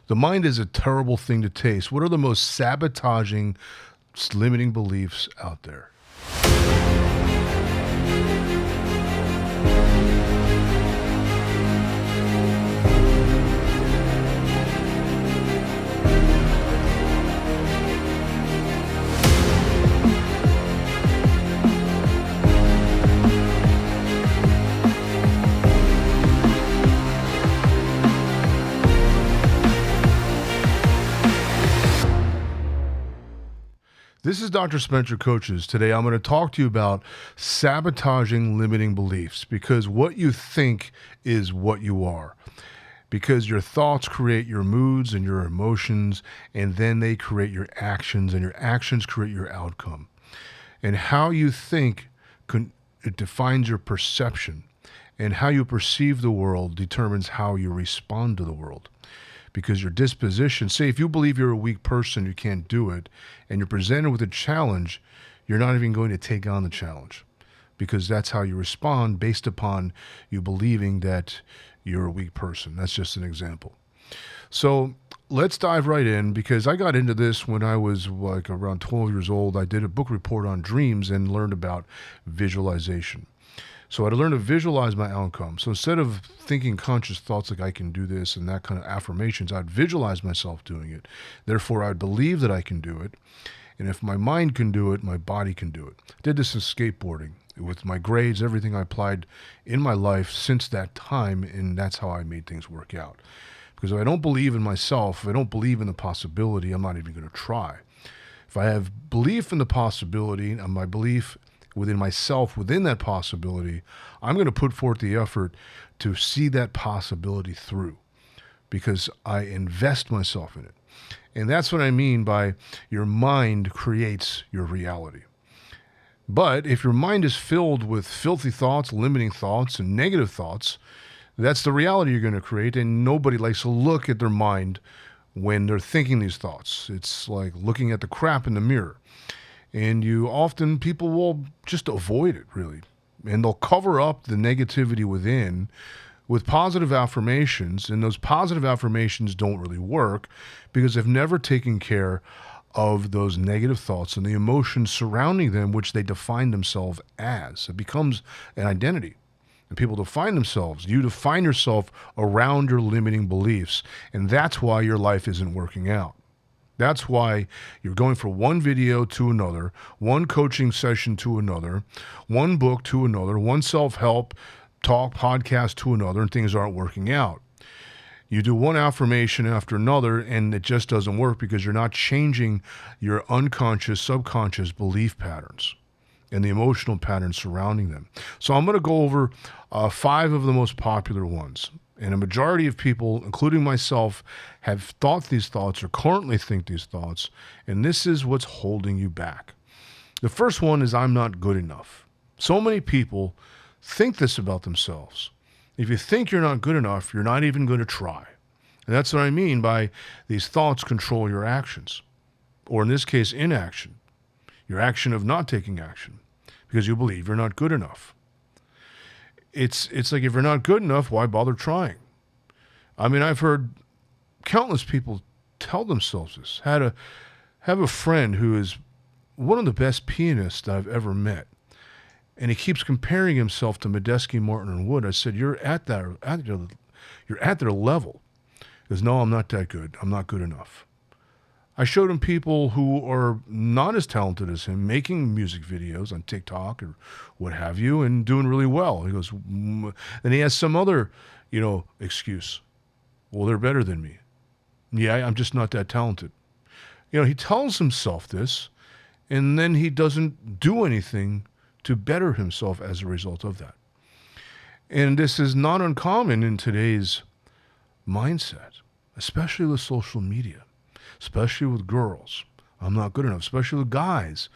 The mind is a terrible thing to taste. What are the most sabotaging, limiting beliefs out there? This is Dr. Spencer Coaches. Today I'm going to talk to you about sabotaging limiting beliefs, because what you think is what you are. Because your thoughts create your moods and your emotions, and then they create your actions, and your actions create your outcome. And how you think, it defines your perception, and how you perceive the world determines how you respond to the world. Because your disposition, say if you believe you're a weak person, you can't do it, and you're presented with a challenge, you're not even going to take on the challenge, because that's how you respond based upon you believing that you're a weak person. That's just an example. So let's dive right in, because I got into this when I was like around 12 years old. I did a book report on dreams and learned about visualization. So I had to learn to visualize my outcome. So instead of thinking conscious thoughts like I can do this and that kind of affirmations, I'd visualize myself doing it. Therefore, I'd believe that I can do it. And if my mind can do it, my body can do it. I did this in skateboarding with my grades, everything I applied in my life since that time, and that's how I made things work out. Because if I don't believe in myself, if I don't believe in the possibility, I'm not even going to try. If I have belief in the possibility and my belief within myself, within that possibility, I'm going to put forth the effort to see that possibility through, because I invest myself in it. And that's what I mean by your mind creates your reality. But if your mind is filled with filthy thoughts, limiting thoughts, and negative thoughts, that's the reality you're going to create. And nobody likes to look at their mind when they're thinking these thoughts. It's like looking at the crap in the mirror. And people will just avoid it, really. And they'll cover up the negativity within with positive affirmations. And those positive affirmations don't really work because they've never taken care of those negative thoughts and the emotions surrounding them, which they define themselves as. It becomes an identity. And people define themselves. You define yourself around your limiting beliefs. And that's why your life isn't working out. That's why you're going from one video to another, one coaching session to another, one book to another, one self-help talk podcast to another, and things aren't working out. You do one affirmation after another, and it just doesn't work because you're not changing your unconscious, subconscious belief patterns and the emotional patterns surrounding them. So I'm going to go over 5 of the most popular ones. And a majority of people, including myself, have thought these thoughts or currently think these thoughts, and this is what's holding you back. The first one is, I'm not good enough. So many people think this about themselves. If you think you're not good enough, you're not even going to try. And that's what I mean by these thoughts control your actions, or in this case, inaction, your action of not taking action, because you believe you're not good enough. It's like, if you're not good enough, why bother trying? I mean, I've heard countless people tell themselves this. Have a friend who is one of the best pianists I've ever met, and he keeps comparing himself to Medeski, Martin, and Wood. I said, you're at their level. He goes, no, I'm not that good. I'm not good enough. I showed him people who are not as talented as him, making music videos on TikTok or what have you, and doing really well. He goes, and he has some other, excuse. Well, they're better than me. Yeah, I'm just not that talented. He tells himself this, and then he doesn't do anything to better himself as a result of that. And this is not uncommon in today's mindset, especially with social media. Especially with girls. I'm not good enough. Especially with guys.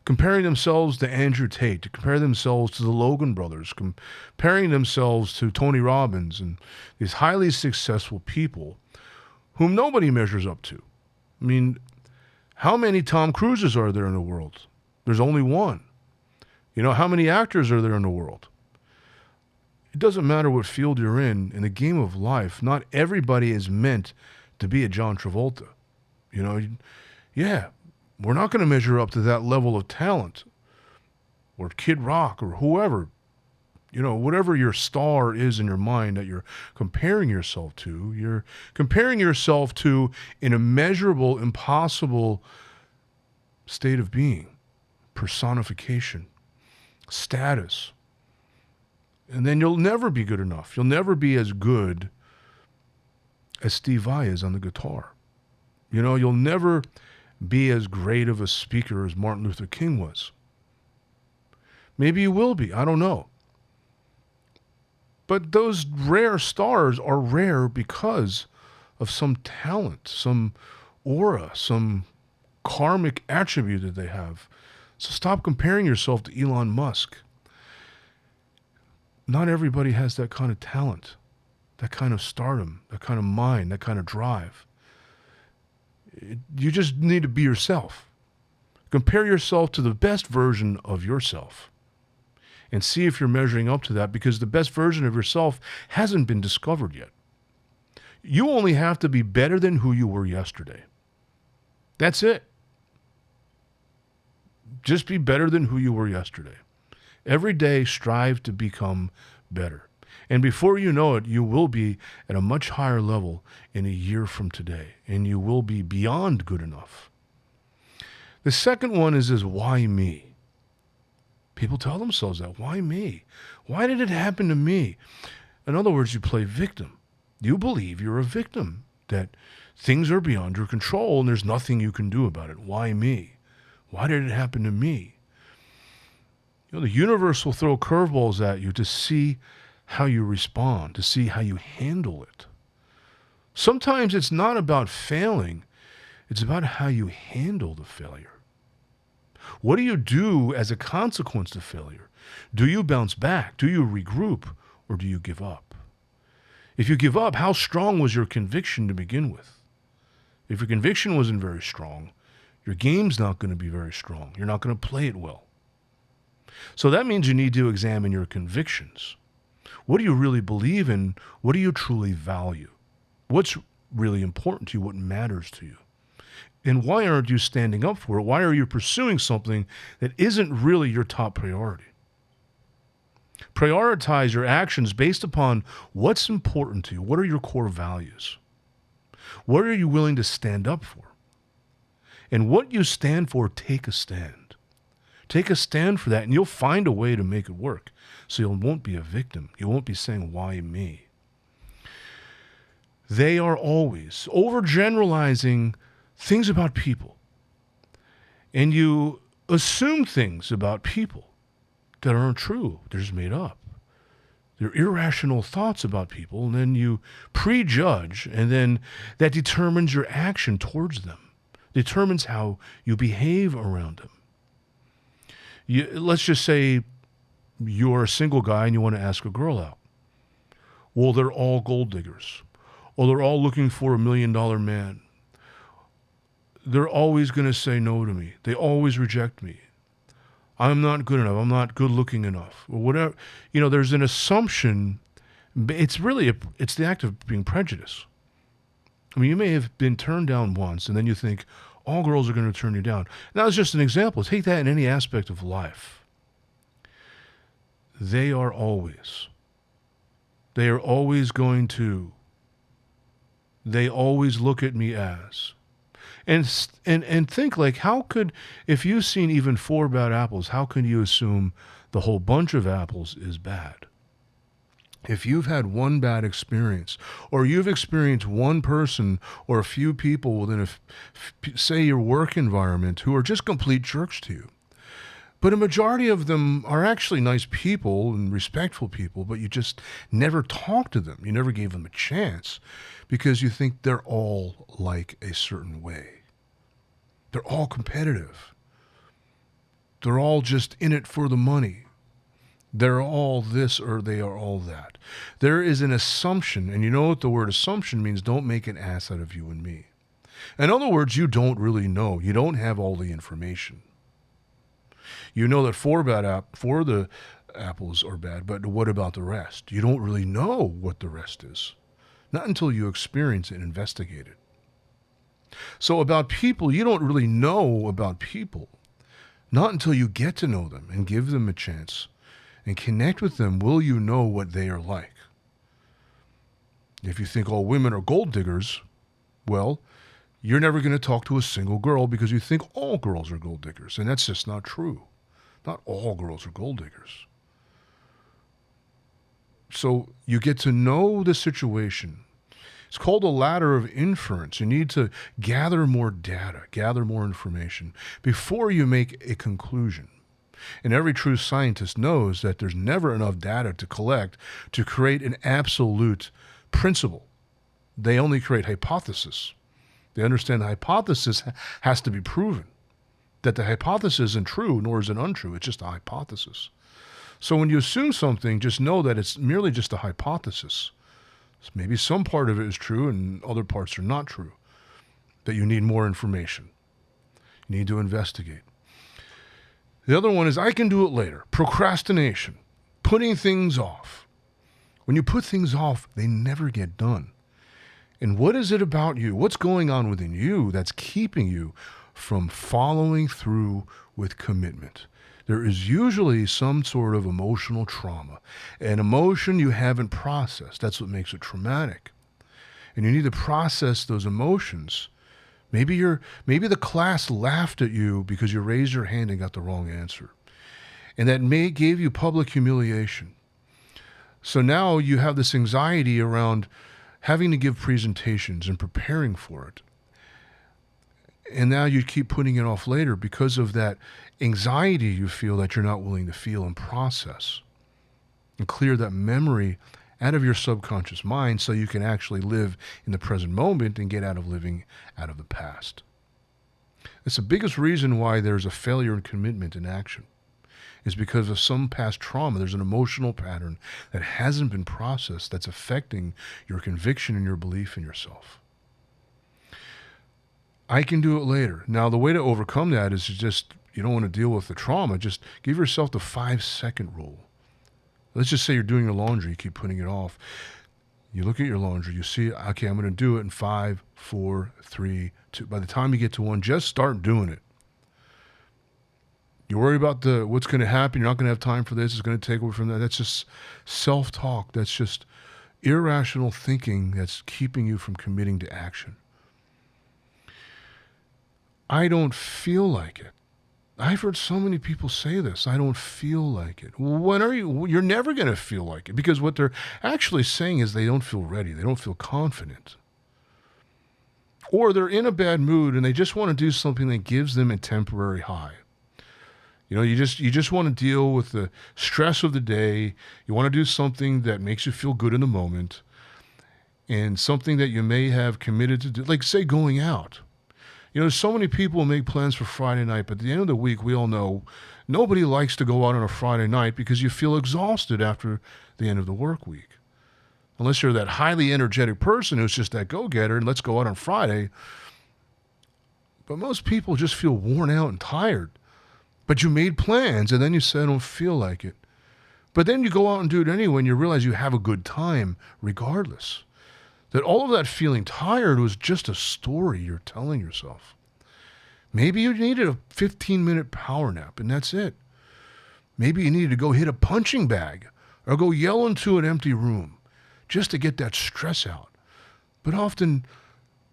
Comparing themselves to Andrew Tate, to compare themselves to the Logan brothers, comparing themselves to Tony Robbins and these highly successful people whom nobody measures up to. I mean, how many Tom Cruises are there in the world? There's only one. How many actors are there in the world? It doesn't matter what field you're in the game of life, not everybody is meant to be a John Travolta. You know, yeah, we're not going to measure up to that level of talent, or Kid Rock, or whoever. You know, whatever your star is in your mind that you're comparing yourself to, you're comparing yourself to an immeasurable, impossible state of being, personification, status. And then you'll never be good enough. You'll never be as good as Steve Vai is on the guitar. You know, you'll never be as great of a speaker as Martin Luther King was. Maybe you will be. I don't know. But those rare stars are rare because of some talent, some aura, some karmic attribute that they have. So stop comparing yourself to Elon Musk. Not everybody has that kind of talent, that kind of stardom, that kind of mind, that kind of drive. You just need to be yourself. Compare yourself to the best version of yourself and see if you're measuring up to that, because the best version of yourself hasn't been discovered yet. You only have to be better than who you were yesterday. That's it. Just be better than who you were yesterday. Every day, strive to become better. And before you know it, you will be at a much higher level in a year from today, and you will be beyond good enough. The second one is why me? People tell themselves that. Why me? Why did it happen to me? In other words, you play victim. You believe you're a victim, that things are beyond your control and there's nothing you can do about it. Why me? Why did it happen to me? You know, the universe will throw curveballs at you to see how you respond, to see how you handle it. Sometimes it's not about failing. It's about how you handle the failure. What do you do as a consequence of failure? Do you bounce back? Do you regroup? Or do you give up? If you give up, how strong was your conviction to begin with? If your conviction wasn't very strong, your game's not going to be very strong. You're not going to play it well. So that means you need to examine your convictions. What do you really believe in? What do you truly value? What's really important to you? What matters to you? And why aren't you standing up for it? Why are you pursuing something that isn't really your top priority? Prioritize your actions based upon what's important to you. What are your core values? What are you willing to stand up for? And what you stand for, take a stand. Take a stand for that, and you'll find a way to make it work. So you won't be a victim. You won't be saying, why me? They are always overgeneralizing things about people. And you assume things about people that aren't true. They're just made up. They're irrational thoughts about people, and then you prejudge, and then that determines your action towards them, determines how you behave around them. Let's just say you're a single guy and you want to ask a girl out. Well, they're all gold diggers. Or they're all looking for $1 million man. They're always going to say no to me. They always reject me. I'm not good enough. I'm not good looking enough. Or whatever. You know, there's an assumption. It's really, it's the act of being prejudiced. I mean, you may have been turned down once, and then you think, all girls are going to turn you down. Now, it's just an example. Take that in any aspect of life. They are always going to, they always look at me as. And think, like, how could, if you've seen even 4 bad apples, how can you assume the whole bunch of apples is bad? If you've had one bad experience, or you've experienced one person or a few people within say your work environment who are just complete jerks to you, but a majority of them are actually nice people and respectful people, but you just never talked to them. You never gave them a chance because you think they're all like a certain way. They're all competitive. They're all just in it for the money. They're all this or they are all that. There is an assumption, and you know what the word assumption means? Don't make an ass out of you and me. In other words, you don't really know. You don't have all the information. You know that 4 the apples are bad, but what about the rest? You don't really know what the rest is. Not until you experience it and investigate it. So about people, you don't really know about people. Not until you get to know them and give them a chance and connect with them will you know what they are like. If you think all women are gold diggers, well, you're never going to talk to a single girl because you think all girls are gold diggers. And that's just not true. Not all girls are gold diggers. So you get to know the situation. It's called a ladder of inference. You need to gather more data, gather more information before you make a conclusion. And every true scientist knows that there's never enough data to collect to create an absolute principle. They only create hypothesis. They understand the hypothesis has to be proven. That the hypothesis isn't true, nor is it untrue. It's just a hypothesis. So when you assume something, just know that it's merely just a hypothesis. So maybe some part of it is true and other parts are not true. That you need more information. You need to investigate. The other one is I can do it later. Procrastination. Putting things off. When you put things off, they never get done. And what is it about you? What's going on within you that's keeping you from following through with commitment? There is usually some sort of emotional trauma, an emotion you haven't processed. That's what makes it traumatic. And you need to process those emotions. Maybe the class laughed at you because you raised your hand and got the wrong answer. And that gave you public humiliation. So now you have this anxiety around having to give presentations and preparing for it. And now you keep putting it off later because of that anxiety you feel that you're not willing to feel and process. And clear that memory out of your subconscious mind so you can actually live in the present moment and get out of living out of the past. It's the biggest reason why there's a failure in commitment and action. Is because of some past trauma. There's an emotional pattern that hasn't been processed that's affecting your conviction and your belief in yourself. I can do it later. Now, the way to overcome that is just, you don't want to deal with the trauma. Just give yourself the 5-second rule. Let's just say you're doing your laundry. You keep putting it off. You look at your laundry. You see, okay, I'm going to do it in 5, 4, 3, 2. By the time you get to 1, just start doing it. You worry about what's going to happen. You're not going to have time for this. It's going to take away from that. That's just self-talk. That's just irrational thinking that's keeping you from committing to action. I don't feel like it. I've heard so many people say this. I don't feel like it. When are you? You're never going to feel like it because what they're actually saying is they don't feel ready. They don't feel confident. Or they're in a bad mood and they just want to do something that gives them a temporary high. You know, you just want to deal with the stress of the day. You want to do something that makes you feel good in the moment and something that you may have committed to do, like say going out. You know, so many people make plans for Friday night, but at the end of the week, we all know nobody likes to go out on a Friday night because you feel exhausted after the end of the work week. Unless you're that highly energetic person who's just that go-getter and let's go out on Friday. But most people just feel worn out and tired. But you made plans and then you say, I don't feel like it. But then you go out and do it anyway and you realize you have a good time regardless. That all of that feeling tired was just a story you're telling yourself. Maybe you needed a 15-minute power nap and that's it. Maybe you needed to go hit a punching bag or go yell into an empty room just to get that stress out. But often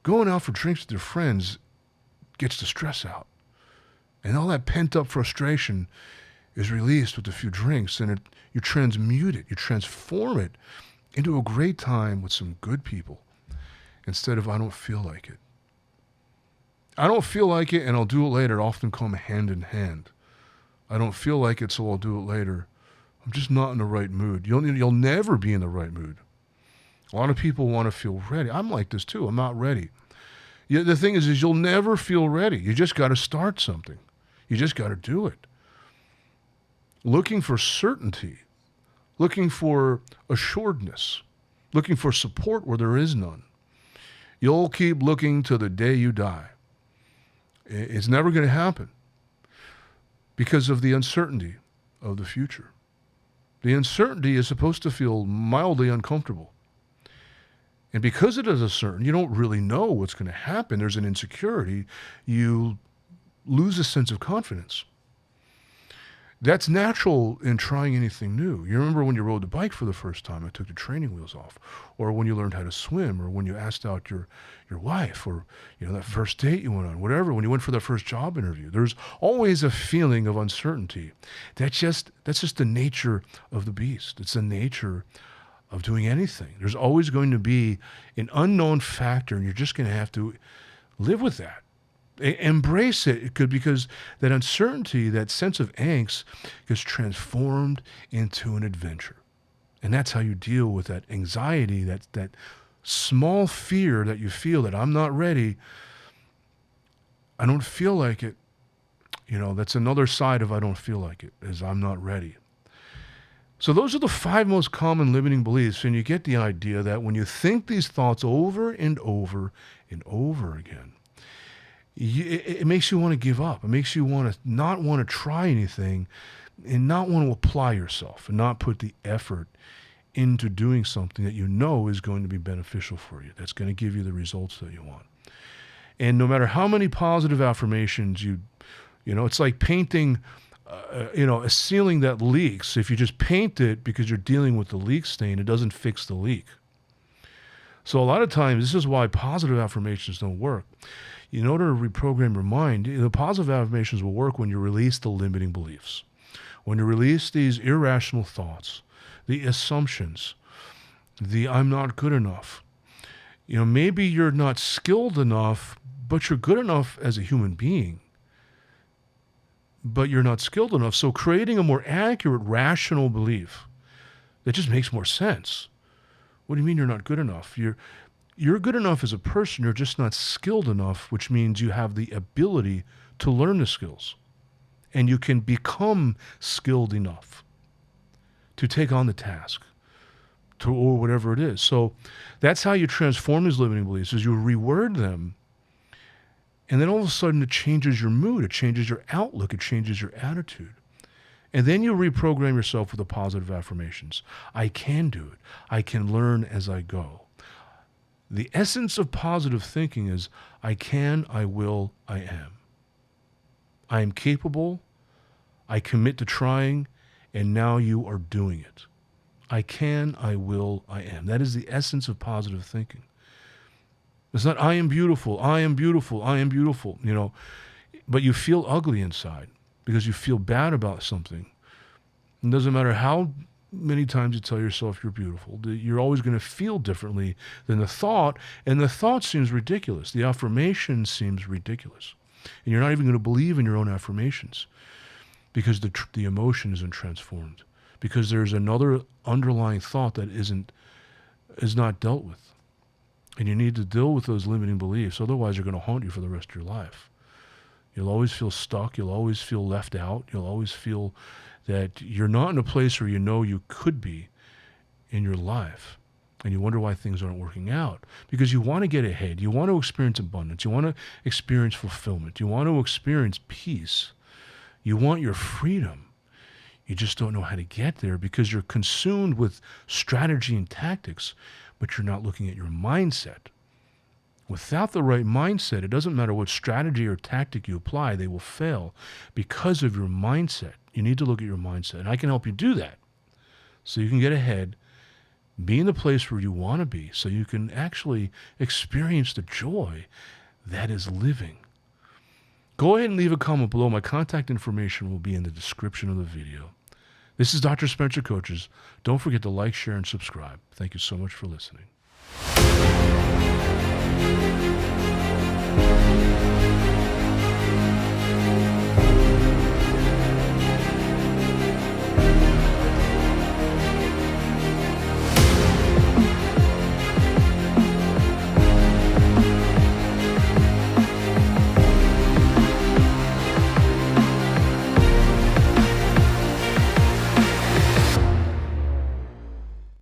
going out for drinks with your friends gets the stress out. And all that pent-up frustration is released with a few drinks and you transmute it, you transform it into a great time with some good people instead of I don't feel like it. I don't feel like it and I'll do it later often come hand in hand. I don't feel like it, so I'll do it later. I'm just not in the right mood. You'll never be in the right mood. A lot of people want to feel ready. I'm like this too. I'm not ready. Yeah, the thing is you'll never feel ready. You just got to start something. You just got to do it. Looking for certainty. Looking for assuredness, looking for support where there is none. You'll keep looking till the day you die. It's never going to happen because of the uncertainty of the future. The uncertainty is supposed to feel mildly uncomfortable. And because it is uncertain, you don't really know what's going to happen. There's an insecurity. You lose a sense of confidence. That's natural in trying anything new. You remember when you rode the bike for the first time and took the training wheels off, or when you learned how to swim, or when you asked out your wife, or that first date you went on, whatever, when you went for that first job interview. There's always a feeling of uncertainty. That's just the nature of the beast. It's the nature of doing anything. There's always going to be an unknown factor, and you're just going to have to live with that. Embrace it, because that uncertainty, that sense of angst, gets transformed into an adventure. And that's how you deal with that anxiety, that small fear that you feel that I'm not ready. I don't feel like it. That's another side of I don't feel like it, is I'm not ready. So those are the 5 most common limiting beliefs. And you get the idea that when you think these thoughts over and over and over again, it makes you want to give up. It makes you not want to try anything, and not want to apply yourself, and not put the effort into doing something that you know is going to be beneficial for you, that's going to give you the results that you want. And no matter how many positive affirmations it's like painting a ceiling that leaks. If you just paint it because you're dealing with the leak stain, it doesn't fix the leak. So a lot of times, this is why positive affirmations don't work. In order to reprogram your mind, the positive affirmations will work when you release the limiting beliefs, when you release these irrational thoughts, the assumptions, the I'm not good enough. Maybe you're not skilled enough, but you're good enough as a human being, but you're not skilled enough. So creating a more accurate, rational belief that just makes more sense. What do you mean you're not good enough? You're good enough as a person, you're just not skilled enough, which means you have the ability to learn the skills. And you can become skilled enough to take on the task, or whatever it is. So that's how you transform these limiting beliefs, is you reword them. And then all of a sudden it changes your mood, it changes your outlook, it changes your attitude. And then you reprogram yourself with the positive affirmations. I can do it. I can learn as I go. The essence of positive thinking is I can, I will, I am. I am capable. I commit to trying, and now you are doing it. I can, I will, I am. That is the essence of positive thinking. It's not I am beautiful, I am beautiful, I am beautiful, but you feel ugly inside because you feel bad about something. It doesn't matter how many times you tell yourself you're beautiful, you're always going to feel differently than the thought, and the thought seems ridiculous. The affirmation seems ridiculous. And you're not even going to believe in your own affirmations because the emotion isn't transformed, because there's another underlying thought that is not dealt with. And you need to deal with those limiting beliefs, otherwise they're going to haunt you for the rest of your life. You'll always feel stuck, you'll always feel left out, you'll always feel that you're not in a place where you could be in your life. And you wonder why things aren't working out. Because you want to get ahead. You want to experience abundance. You want to experience fulfillment. You want to experience peace. You want your freedom. You just don't know how to get there because you're consumed with strategy and tactics, but you're not looking at your mindset. Without the right mindset, it doesn't matter what strategy or tactic you apply, they will fail because of your mindset. You need to look at your mindset, and I can help you do that so you can get ahead, be in the place where you want to be, so you can actually experience the joy that is living. Go ahead and leave a comment below. My contact information will be in the description of the video. This is Dr. Spencer Coaches. Don't forget to like, share, and subscribe. Thank you so much for listening.